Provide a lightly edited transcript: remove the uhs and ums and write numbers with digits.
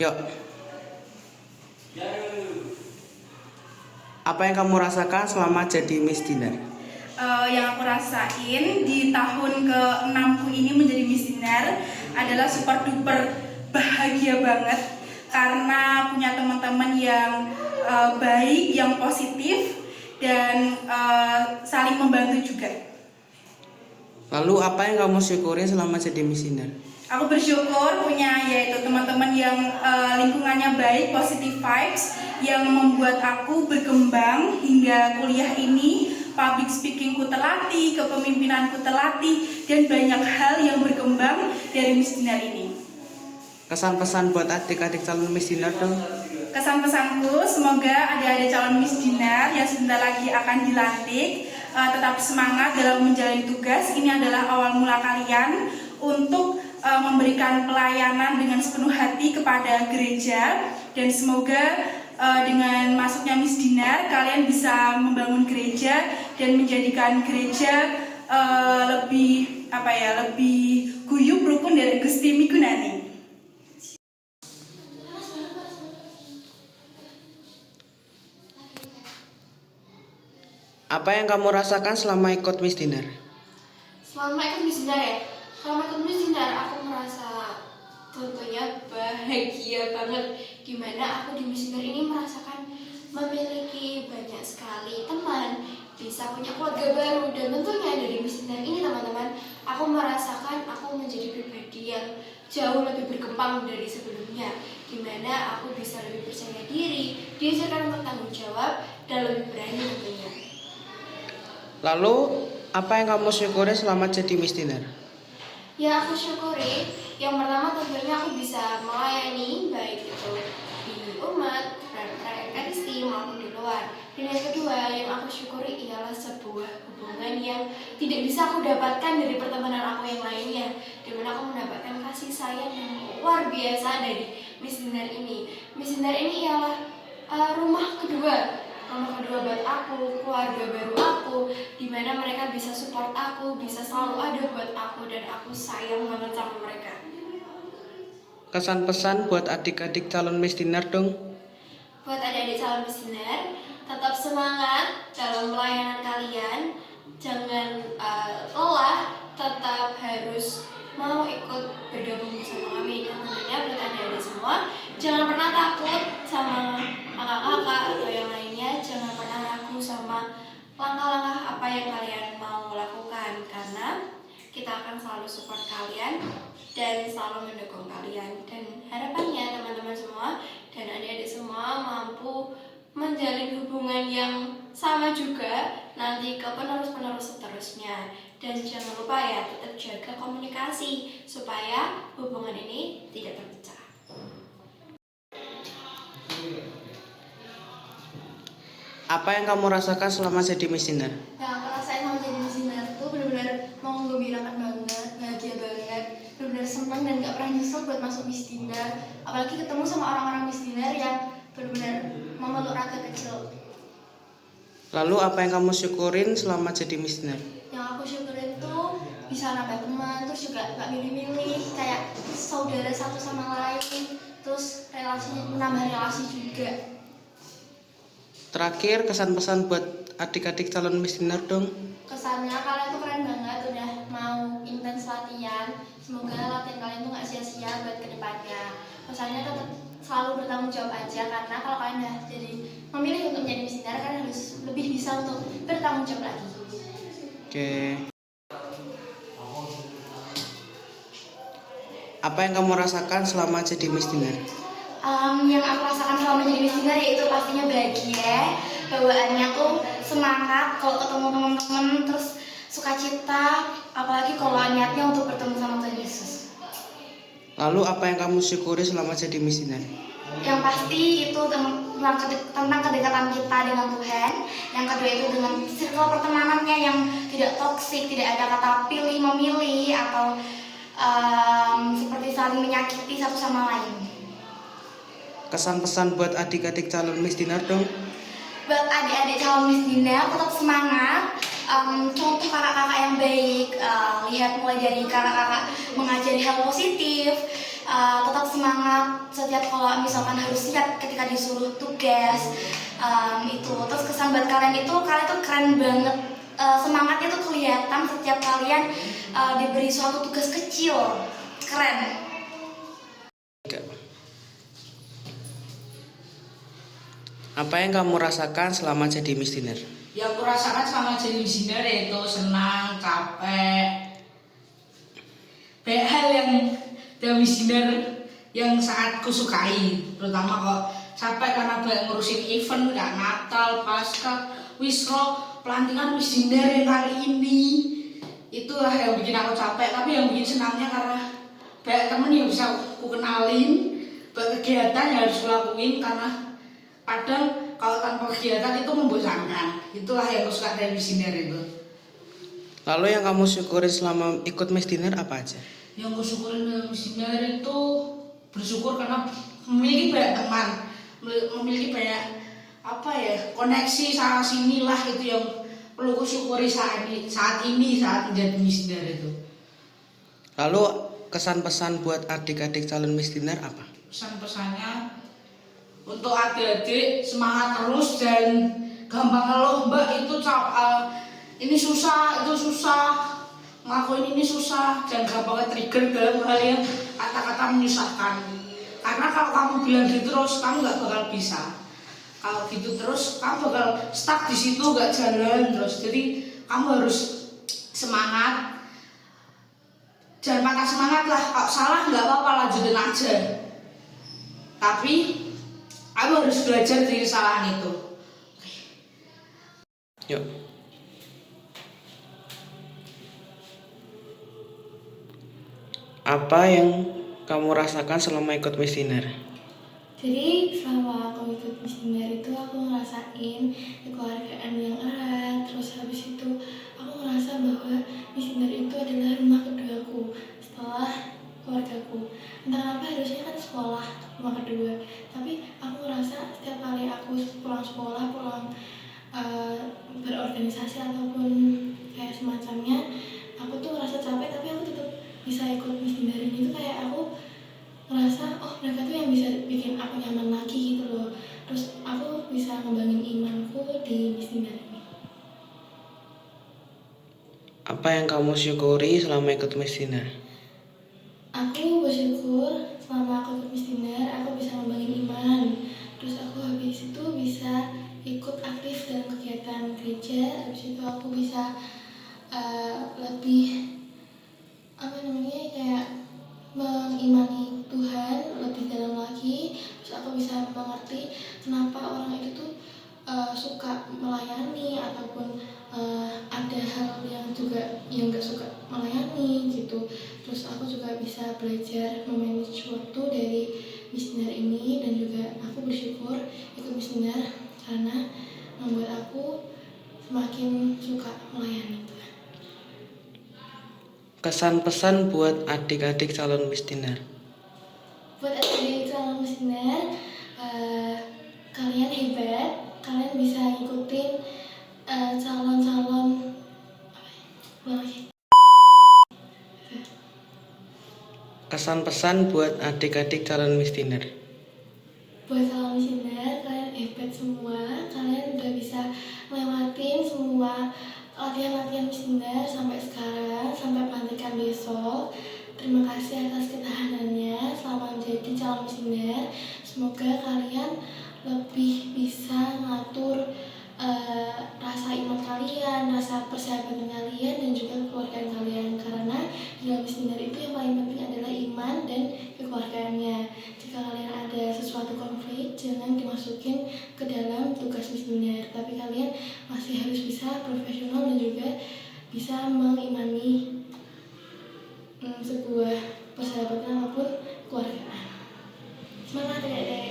Yuk, apa yang kamu rasakan selama jadi Miss Dinar? Yang aku rasain di tahun ke-6ku ini menjadi Miss Dinar adalah super duper bahagia banget karena punya teman-teman yang baik, yang positif dan saling membantu juga. Lalu apa yang kamu syukuri selama jadi Miss Dinar? Aku bersyukur punya yaitu teman-teman yang lingkungannya baik, positive vibes yang membuat aku berkembang hingga kuliah ini. Public speakingku terlatih, kepemimpinanku terlatih, dan banyak hal yang berkembang dari Miss Dinar ini. Kesan-pesan buat adik-adik calon Miss Dinar dong? Kesan-pesanku, semoga adik-adik calon Miss Dinar yang sebentar lagi akan dilantik tetap semangat dalam menjalani tugas. Ini adalah awal mula kalian untuk memberikan pelayanan dengan sepenuh hati kepada gereja, dan semoga dengan masuknya Miss Dinar kalian bisa membangun gereja dan menjadikan gereja lebih guyub rukun dari Gusti Migunani. Apa yang kamu rasakan selama ikut Miss Dinar? Selama ikut Miss Dinar selama ikut Miss Dinar aku merasa tentunya bahagia banget, dimana aku di Miss Dinar ini merasakan memiliki banyak sekali teman, bisa punya keluarga baru, dan tentunya dari Miss Dinar ini teman-teman, aku merasakan aku menjadi pribadi yang jauh lebih berkembang dari sebelumnya, dimana aku bisa lebih percaya diri, diajarkan untuk tanggung jawab, dan lebih berani tentunya. Lalu apa yang kamu syukuri selama jadi Miss Dinar? Ya, aku syukuri yang pertama tentunya aku bisa melayani baik itu di umat, perayaan Ekaristi maupun di luar. Dan yang kedua yang aku syukuri ialah sebuah hubungan yang tidak bisa aku dapatkan dari pertemanan aku yang lainnya, dimana aku mendapatkan kasih sayang yang luar biasa dari Miss Dinar ini. Miss Dinar ini ialah rumah kedua buat aku, keluarga baru aku, dimana mereka bisa support aku, bisa selalu ada buat aku, dan aku sayang banget sama mereka. Kesan-pesan buat adik-adik calon Miss Dinar dong? Buat adik-adik calon Miss Dinar, tetap semangat dalam pelayanan kalian, jangan lelah, tetap harus mau ikut bergabung bersama kami. Dan tentunya buat adik-adik semua, jangan pernah takut sama kakak-kakak atau yang lainnya, jangan pernah ragu sama langkah-langkah apa yang kalian mau lakukan, karena kita akan selalu support kalian dan selalu mendukung kalian. Dan harapannya teman-teman semua dan adik-adik semua mampu menjalin hubungan yang sama juga nanti ke penerus-penerus seterusnya. Dan jangan lupa ya, tetap jaga komunikasi supaya hubungan ini tidak terpecah. Apa yang kamu rasakan selama jadi Miss Dinar? Yang aku rasain sama jadi Miss Dinar tuh benar-benar menggembirakan banget, bahagia banget, benar-benar senang dan gak pernah nyesel buat masuk Miss Dinar. Apalagi ketemu sama orang-orang Miss Dinar yang benar-benar memeluk raga kecil. Lalu apa yang kamu syukurin selama jadi Miss Dinar? Yang aku syukurin tuh bisa nambah teman, terus juga gak milih-milih, kayak saudara satu sama lain, terus relasinya menambah relasi juga. Terakhir, kesan-pesan buat adik-adik calon Miss Dinar dong? Kesannya kalian tuh keren banget, udah mau intens latihan. Semoga latihan kalian tuh gak sia-sia buat kedepannya. Pesannya tetap selalu bertanggung jawab aja, karena kalau kalian udah jadi memilih untuk menjadi Miss Dinar, kalian harus lebih bisa untuk bertanggung jawab lagi. Oke. Apa yang kamu rasakan selama jadi Miss Dinar? Yang aku rasakan selama menjadi Miss Dinar yaitu pastinya bahagia, bawaannya tuh semangat kalau ketemu teman-teman, terus sukacita, apalagi kalau niatnya untuk bertemu sama Tuhan Yesus. Lalu apa yang kamu syukuri selama jadi Miss Dinar? Yang pasti itu tentang kedekatan kita dengan Tuhan. Yang kedua itu dengan circle pertemanannya yang tidak toksik, tidak ada kata pilih memilih atau seperti saling menyakiti satu sama lain. Kesan-pesan buat adik-adik calon Miss Dinar dong? Buat adik-adik calon Miss Dinar, tetap semangat, contoh kakak-kakak yang baik, lihat mulai dari kakak-kakak mengajari hal positif, tetap semangat setiap kalau misalkan harus siap ketika disuruh tugas. Itu terus kesan buat kalian tuh keren banget. Semangatnya tuh kelihatan setiap kalian diberi suatu tugas kecil. Keren. Apa yang kamu rasakan selama jadi Miss Dinner? Yang aku rasakan selama jadi Miss Dinner yaitu senang, capek, banyak hal yang dalam Miss Dinner yang sangat kusukai. Terutama kok capek karena banyak ngurusin event, kayak Natal, Pasca, Wisro, pelantikan Miss Dinner yang kali ini. Itulah yang bikin aku capek, tapi yang bikin senangnya karena banyak temen yang bisa aku kenalin, banyak kegiatan yang harus kulakuin karena kadang kalau tanpa kegiatan itu membosankan. Itulah yang aku suka dari Miss Dinner itu. Lalu yang kamu syukuri selama ikut Miss Dinner apa aja? Yang aku syukurin dalam Miss Dinner itu bersyukur karena memiliki banyak teman, memiliki banyak koneksi sana sini lah. Itu yang perlu aku syukuri saat ini menjadi Miss Dinner itu. Lalu kesan pesan buat adik-adik calon Miss Dinner apa? Pesan-pesannya untuk adik-adik semangat terus dan gampang ngeluh, Mbak ini susah, itu susah, ngelakuin ini susah, dan gampang trigger dalam hal yang kata-kata menyusahkan. Karena kalau kamu bilang gitu terus, kamu nggak bakal bisa. Kalau gitu terus, kamu bakal stuck di situ, nggak jalan terus. Jadi kamu harus semangat, jangan patah semangat lah. Kalau salah nggak apa-apa, lanjutin aja. Tapi aku harus belajar dari kesalahan itu. Yuk. Apa yang kamu rasakan selama ikut Miss Dinner? Jadi selama aku ikut Miss Dinner itu aku ngerasain kekeluargaan yang erat. Terus habis itu aku ngerasa bahwa Miss Dinner itu adalah rumah keduaku setelah keluargaku. Entah kenapa harusnya kan sekolah rumah kedua, tapi aku ngerasa setiap kali aku pulang sekolah, berorganisasi ataupun kayak semacamnya, aku tuh ngerasa capek tapi aku tetap bisa ikut Miss Dinner ini. Tuh kayak aku ngerasa mereka tuh yang bisa bikin aku nyaman lagi gitu loh. Terus aku bisa ngembangin imanku di Miss Dinner ini. Apa yang kamu syukuri selama ikut Miss Dinner? Aku bersyukur selama aku ikut Miss Dinner aku bisa ngembangin iman. Terus aku habis itu bisa ikut aktif dalam kegiatan gereja. Habis itu aku bisa lebih kayak mengimani Tuhan lebih dalam lagi. Terus aku bisa mengerti kenapa orang itu tuh suka melayani ataupun ada hal yang juga yang gak suka melayani gitu. Terus aku juga bisa belajar memanage waktu dari Miss Dinner ini, dan juga aku bersyukur ikut Miss Dinner karena membuat aku semakin suka melayani Tuhan. Kesan pesan buat adik-adik calon Miss Dinner. Buat adik-adik calon Miss Dinner, kalian hebat, kalian bisa ngikutin calon-calon Kesan pesan buat adik-adik calon Miss Dinner. Buat calon Miss Dinner, kalian hebat semua, kalian udah bisa ngelewatin semua latihan-latihan Miss Dinner sampai sekarang, sampai pelantikan besok. Terima kasih atas ketahanannya selama menjadi calon Miss Dinner. Semoga kalian lebih bisa ngatur rasa iman kalian, rasa persahabatan kalian, dan juga kekeluargaan kalian. Karena di dalam Miss Dinner itu yang paling penting adalah iman dan kekeluargaannya. Jika kalian ada sesuatu konflik, jangan dimasukin ke dalam tugas Miss Dinner, tapi kalian masih harus bisa profesional dan juga bisa mengimani sebuah persahabatan maupun keluargaan. Semangat adik-adik!